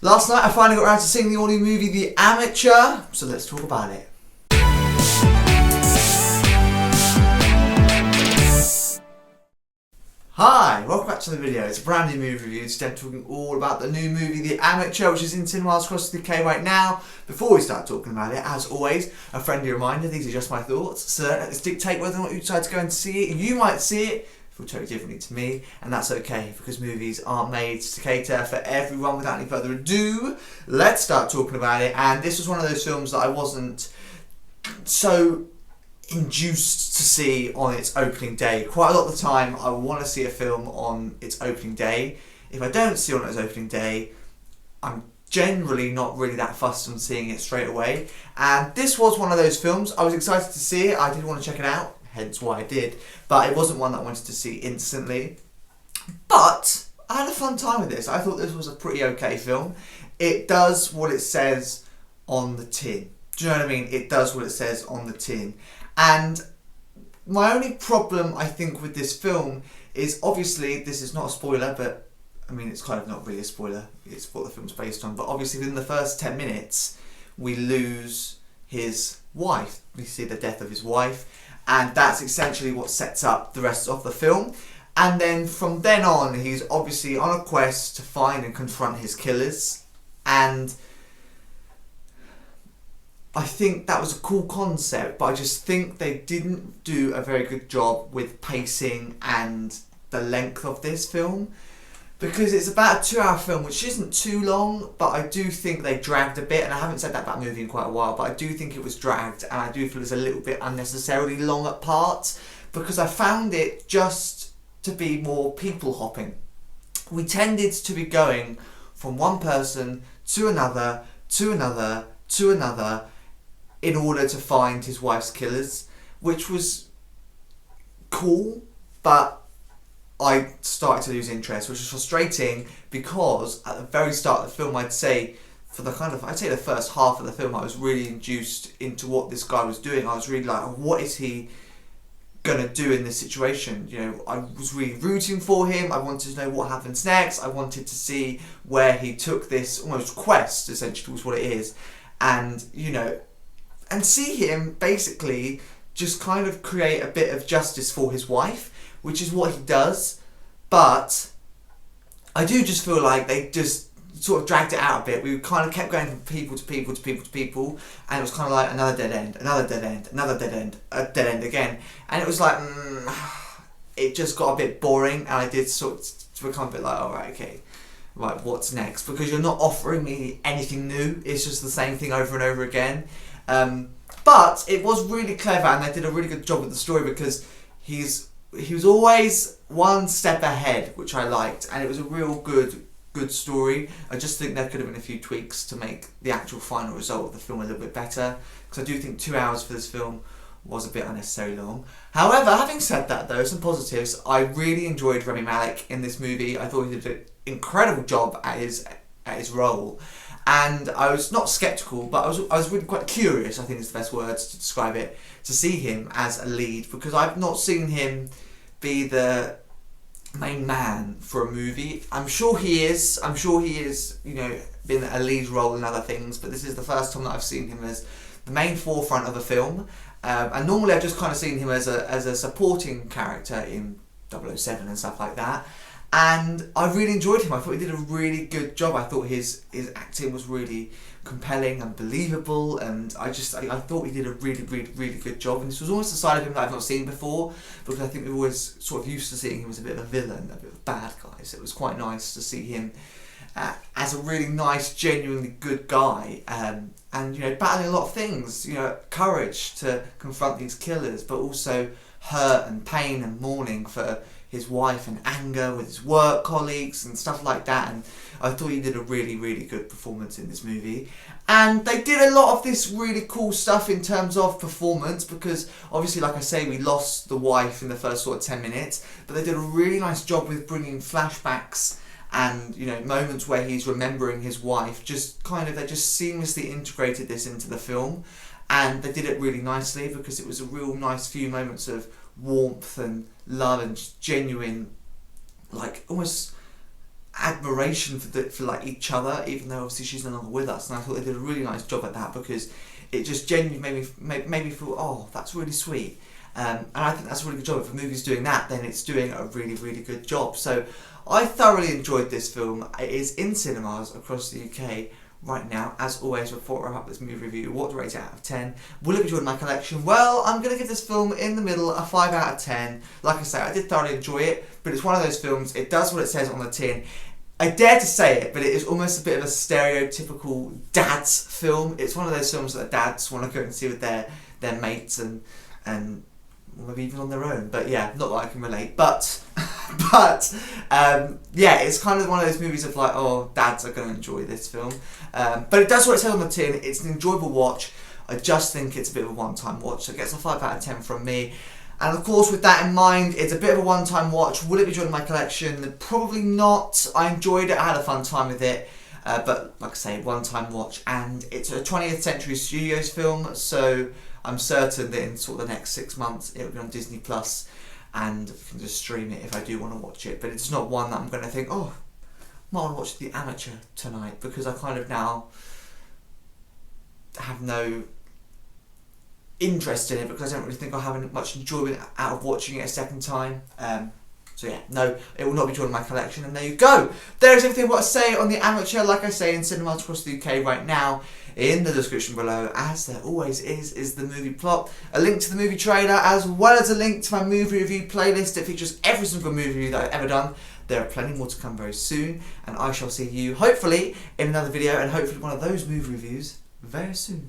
Last night I finally got around to seeing the all-new movie The Amateur, so let's talk about it. Hi, welcome back to the video. It's a brand new movie review. Today I'm talking all about the new movie The Amateur, which is in cinemas across the UK right now. Before we start talking about it, as always, a friendly reminder, these are just my thoughts, so don't let this dictate whether or not you decide to go and see it. You might see it, feel totally differently to me, and that's okay, because movies aren't made to cater for everyone. Without any further ado, let's start talking about it. And this was one of those films that I wasn't so induced to see on its opening day. Quite a lot of the time I want to see a film on its opening day. If I don't see it on its opening day, I'm generally not really that fussed on seeing it straight away. And this was one of those films. I was excited to see it, I did want to check it out, hence why I did, but it wasn't one that I wanted to see instantly. But I had a fun time with this. I thought this was a pretty okay film. It does what it says on the tin. Do you know what I mean? It does what it says on the tin. And my only problem, I think, with this film is, obviously, this is not a spoiler, but I mean, it's kind of not really a spoiler. It's what the film's based on. But obviously, within the first 10 minutes, we lose his wife. We see the death of his wife. And that's essentially what sets up the rest of the film. And then from then on, he's obviously on a quest to find and confront his killers. And I think that was a cool concept, but I just think they didn't do a very good job with pacing and the length of this film, because it's about a 2-hour film, which isn't too long, but I do think they dragged a bit. And I haven't said that about a movie in quite a while, but I do think it was dragged, and I do feel it's a little bit unnecessarily long at parts, because I found it just to be more people hopping. We tended to be going from one person to another, to another, to another, in order to find his wife's killers, which was cool, but I started to lose interest, which was frustrating, because at the very start of the film, I'd say the first half of the film, I was really induced into what this guy was doing. I was really like, what is he gonna do in this situation? You know, I was really rooting for him. I wanted to know what happens next. I wanted to see where he took this almost quest, essentially was what it is, and you know, and see him basically just kind of create a bit of justice for his wife, which is what he does. But I do just feel like they just sort of dragged it out a bit. We kind of kept going from people to people to people to people, and it was kind of like another dead end, another dead end, another dead end, a dead end again. And it was like, it just got a bit boring, and I did sort of become a bit like, alright, okay, right, what's next? Because you're not offering me anything new, it's just the same thing over and over again. But it was really clever, and they did a really good job with the story, because he was always one step ahead, which I liked, and it was a real good story. I just think there could have been a few tweaks to make the actual final result of the film a little bit better, because I do think 2 hours for this film was a bit unnecessarily long. However, having said that though, some positives. I really enjoyed Rami Malek in this movie. I thought he did an incredible job at his role. And I was not sceptical, but I was really quite curious, I think is the best words to describe it, to see him as a lead, because I've not seen him be the main man for a movie. I'm sure he is, you know, been a lead role in other things, but this is the first time that I've seen him as the main forefront of a film. And normally I've just kind of seen him as a supporting character in 007 and stuff like that. And I really enjoyed him. I thought he did a really good job. I thought his acting was really compelling and believable, and I thought he did a really, really, really good job. And this was almost a side of him that I've not seen before, because I think we're always sort of used to seeing him as a bit of a villain, a bit of a bad guy. So it was quite nice to see him as a really nice, genuinely good guy, and you know, battling a lot of things. You know, courage to confront these killers, but also hurt and pain and mourning for his wife, and anger with his work colleagues and stuff like that. And I thought he did a really, really good performance in this movie. And they did a lot of this really cool stuff in terms of performance, because obviously, like I say, we lost the wife in the first sort of 10 minutes, but they did a really nice job with bringing flashbacks and, you know, moments where he's remembering his wife. They just seamlessly integrated this into the film, and they did it really nicely, because it was a real nice few moments of warmth and love and genuine, like, almost admiration for like each other, even though obviously she's no longer with us. And I thought they did a really nice job at that, because it just genuinely made me feel, oh, that's really sweet. And I think that's a really good job. If a movie's doing that, then it's doing a really, really good job. So I thoroughly enjoyed this film. It is in cinemas across the UK right now. As always, before I wrap up this movie review, what do I rate it out of 10? Will it be joined my collection? Well, I'm going to give this film in the middle a 5 out of 10. Like I say, I did thoroughly enjoy it, but it's one of those films, it does what it says on the tin. I dare to say it, but it is almost a bit of a stereotypical dad's film. It's one of those films that dads want to go and see with their mates and maybe even on their own. But yeah, not that I can relate. But yeah, it's kind of one of those movies of like, oh, dads are going to enjoy this film. But it does what it says on the tin. It's an enjoyable watch. I just think it's a bit of a one-time watch. So it gets a 5 out of 10 from me. And of course, with that in mind, it's a bit of a one-time watch. Will it be joined in my collection? Probably not. I enjoyed it. I had a fun time with it. But like I say, one-time watch. And it's a 20th Century Studios film. So I'm certain that in sort of the next 6 months, it'll be on Disney Plus. And I can just stream it if I do want to watch it. But it's not one that I'm going to think, oh, I might want to watch The Amateur tonight. Because I kind of now have no interest in it, because I don't really think I'll have much enjoyment out of watching it a second time. So yeah, no, it will not be joined in my collection, and there you go. There's everything I want to say on The Amateur. Like I say, in cinemas across the UK right now. In the description below, as there always is the movie plot, a link to the movie trailer, as well as a link to my movie review playlist. It features every single movie review that I've ever done. There are plenty more to come very soon, and I shall see you, hopefully, in another video, and hopefully one of those movie reviews very soon.